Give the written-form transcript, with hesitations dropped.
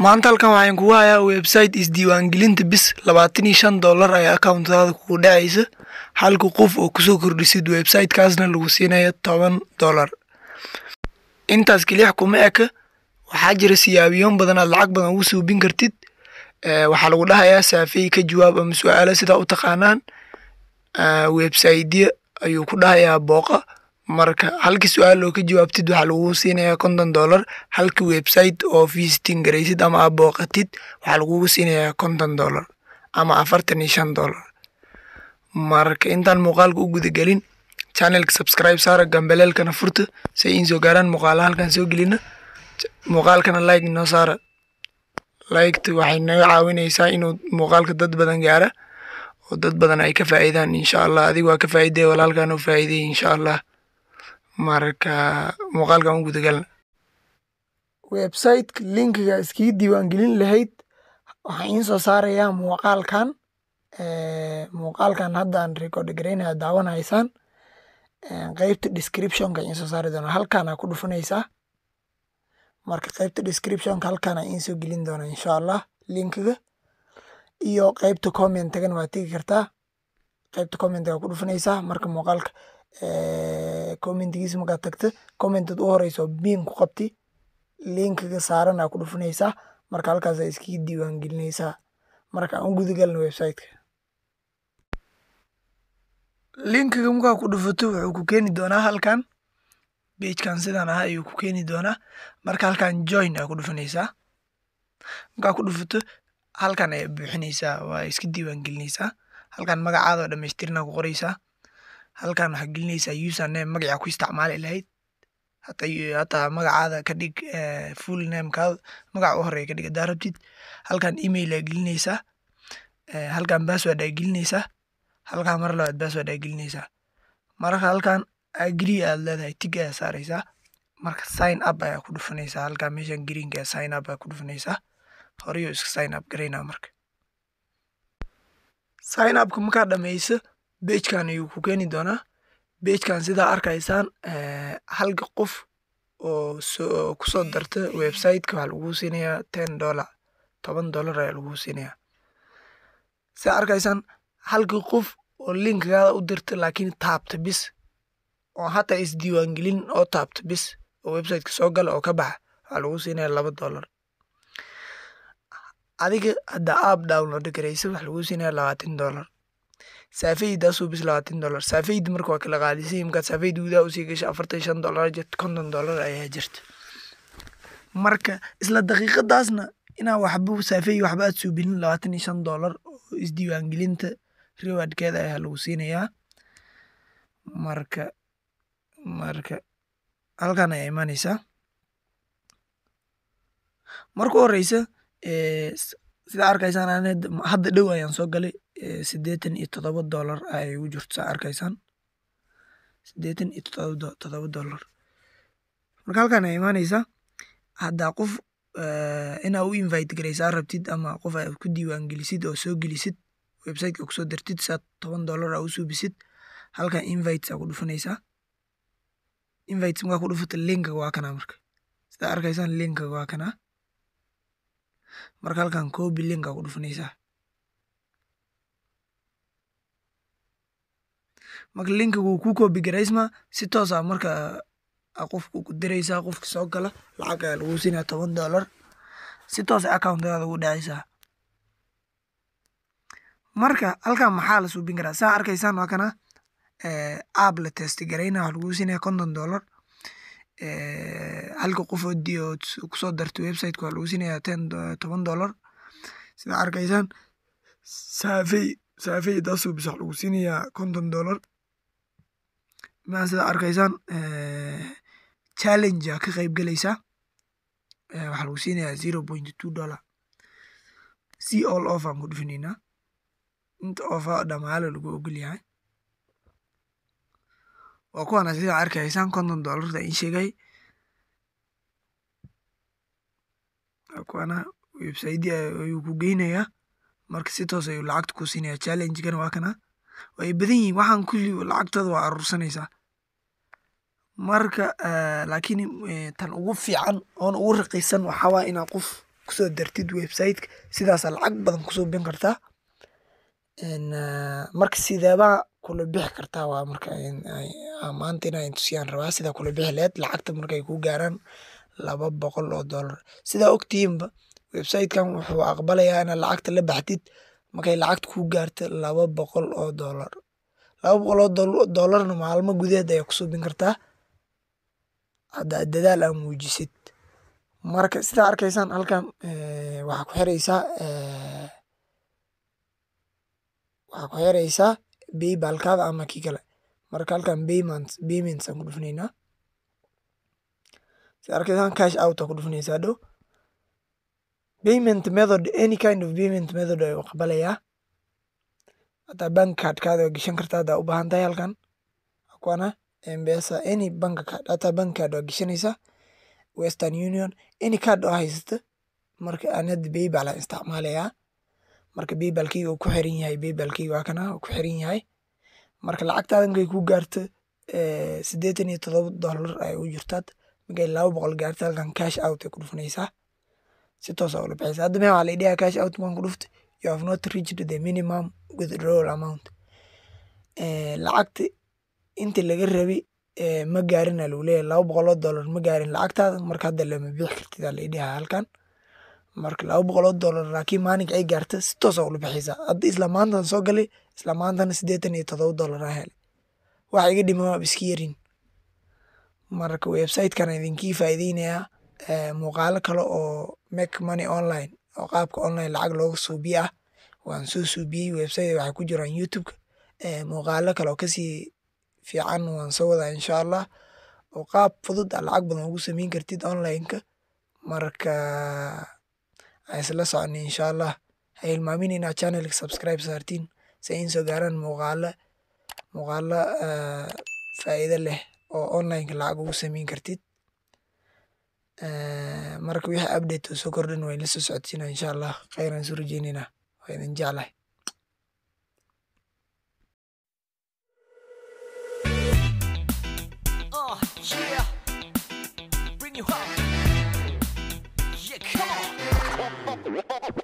maanta halkan waxaan kugu hayaa website isdiiwaangelinta bis $25 ay account-daada kugu dhacaysa halka qof oo kusoo kordhisid website-kaasna lagu siinayo $10. intaas kaliya kuma eka waxaa jira siyaabiyoon badan aad lacag badan ugu suubin kartid. waxaa lagu dhahayaa saafay ka jawaab ama su'aalo sida u taqaanaan. website ayuu ku dhahayaa booqa marka halkii su'aal oo ka jawaabtid waxaa lagu siinayaa $50 halka website oo visiting garaysid ama aad booqatid waxaa lagu siinayaa $50 ama $45. marka intaan muuqaalka u guda gelin channelka subscribe saara gambaleelkana furta si ay soo gaaraan muuqaalaha halkan soo gelina muuqaalkana like noo saara. like waxay naga caawinaysaa inuu muuqaalka dad badan gaara oo dad badan ay ka faa'iidaan insha Allah. adigu waa ka faa'iiday walaalkan oo faa'iiday insha Allah. marka muuqaalkan u guda galna website linkiga iskiga diiwaangelin lahayd waxaan soo saarayaa muuqaalkan hadda aan record gareynaya daawanaysaan qaybta description-ka soo saari doona halkaan ku dhufanaysaa. marka qaybta description-ka halkaan soo gelin doona insha Allah linkiga iyo qaybta comment-gan waa tagi kartaa. qaybta comment-ga ku dhufanaysaa marka muuqaalka comment-giisa markaad tagto comment-ad u horeyso biin ku qabti linkiga saaran ku dhufanaysaa marka halkaas ay iskiga diiwaangelinaysaa. marka aan guda galno website-ka linkiga markaa ku dhufato wuxuu ku keeni doonaa halkan page-kan sidan ayuu ku keeni doonaa. marka halkan join ku dhufanaysaa markaa ku dhufato halkan ay buuxinaysaa waa iska diiwaangelinaysaa. halkan magacaada oo dhammaystirna ku qoraysaa. halkan waxaa gelinaysaa username magaca ku isticmaali lahayd hataa magacaada ka dhig full name-kaada magaca u horeeya ka dhig hadaa rabtid. halkan email aa gelinaysaa. halkan password aa gelinaysaa. halkan mar labaad password aa gelinaysaa. marka halkan agree aad leedahay tig ayaa saaraysaa. marka sign up ayaa ku dhufanaysaa. halkan meeshan greenka sign up ayaa ku dhufanaysaa. horeyo iska sign up gareynaa. marka sign up-ka markaa dhammayso page-kan ayuu ku keeni doonaa. page-kan sidaa arkaysaan halka qof oo kusoo darta website-ka waxaa lagu siinayaa $10 ayaa lagu siinayaa. sidaa arkaysaan halka qof oo linkigaada u dirta laakiin taabta bis oo hataa isdiiwaangelin oo taabta bis oo website-ka soo gala oo ka baxa waxaa lagu siinayaa $2. adiga haddaa app download garaysa waxaa lagu siinayaa $20. saafaydaasuu bis $20. saafayda marka waa kala qaadisay markaad saafayda gudaha usii gasho $45 jirta $50 ayaa jirta. marka isla daqiiqadaasna inaa waxba saafay waxba aad suubinin $25 oo isdiiwaangelinta rewardkeeda ayaa lagu siinayaa. marka halkan ayaa imanaysaa. marka horeysa sida arkaysaan hadda dhow ayaan soo galay $87 ay ugu jirto saa arkaysaan $87. marka halkan ay imaanaysaa haddaa qof inaa u invite garaysaa rabtid ama qof aad ku diiwaangelisid oo soo gelisid website-ka kusoo dartid saa $10 aa u suubisid halkan invites aa ku dhufanaysaa. invites markaa ku dhufato linkiga waa kana marka sida arkaysaan linkiga waa kana. marka halkan copy link aa ku dhufanaysaa. marka linkiga wuu ku copy garaysma si toos ah marka qofku ku diraysaa qofka soo gala lacag ayaa lagu siinayaa $10 si toos ah account-daada ugu dhacaysaa. marka halkan maxaa la suubin karaa saa arkaysaan waa kana app la test garayna waxaa lagu siinayaa $50. halka qof oo kusoo darta website-ka waxaa lagu siinayaa $10. sida arkaysaan saafaydaasuu bis waxaa lagu siinayaa $50. sida arkaysaan challenge aa ka qayb galaysaa waxaa lagu siinayaa $0.2. see all offer aan ku dhufanaynaa inta offer dhamaalo lagu ogol yahay. waa kuwana sida arkaysaan $50 in sheegay. kuwana website ayuu ku geynayaa marka si toos ayuu lacagta ku siinayaa. challenge-gana waa kana way badan yihiin waxaan kulli lacagtooda waa aruursanaysaa. marka laakiin tan ugu fiican oo ugu raqiisan waxa waa in qof kusoo dartid website-ka sidaas lacag badan kusoo bin kartaa marka sideebaa kula bixi kartaa waa marka maanta inaan tusiyaan rabaa sida kula bixi leed lacagta markay ku gaaraan $200 sida ogtiinba website-kan wuxuu aqbalayaa inaad lacagta la baxdid markay lacagta ku gaarto $200 $200 maalmo gudaheed ayaa kusoo bin kartaa hadda dadaal aan muujisid marka sida arkaysaan halkan waxaa ku xiraysaa PayPal-kaada ama kii kale marka halkan payments aan ku dhufanaynaa sida arkaysaan cash out aan ku dhufanaysaa dhow payment method any kind of payment method ayuu aqbalayaa hataa bank card-kaada waa gashan kartaa haddaa u baahan tahay halkan kuwana M-Pesa any bank card hataa bank card waa gashanaysaa Western Union any card oo haysata marka aan hadda PayPal aan isticmaalayaa marka PayPal-kayga uu ku xiran yahay PayPal-kayga waa kana uu ku xiran yahay marka lacagtaada markay ku gaarto $87 ay u jirtaa markay 200 gaarto halkan cash out ay ku dhufanaysaa si toos ah ula bixaysaa hadda waxaa la idhayaa cash out maan ku dhufto you have not reached the minimum withdrawal amount lacagta inta laga rabay ma gaarin lagu leeyahay $200 ma gaarin lacagtaada marka hadda lama bixi kartid la idhayaa halkan marka $200 laakiin maalinka ay gaarto si toos ah ula bixaysaa hadda isla maantan soo galay isla maantana $87 aan helay waxa iga dhiman waa iska yarin marka website-kan idinkii faa'iideynayaa muuqaalo kale oo make money online oo qaabka online lacag looga suubiyo ah waan soo suubiyey website waxay ku jiraan YouTube-ka muuqaalo kale oo kasii fiican waan soo wadaa insha Allah oo qaab fudud lacag badan ugu sameyn kartid online-ka marka isla socon insha Allah ha hilmaamin inaad channel-ka subscribe saartiin si ay soo gaaraan muuqaalo faa'iido leh oo online-ka lacag ugu sameyn kartid marka wixii update soo kordhin way la soo socodsiinaa insha Allah khayran soo rajeynayna waa idin jeclahay Yeah, bring you home. Yeah, come on.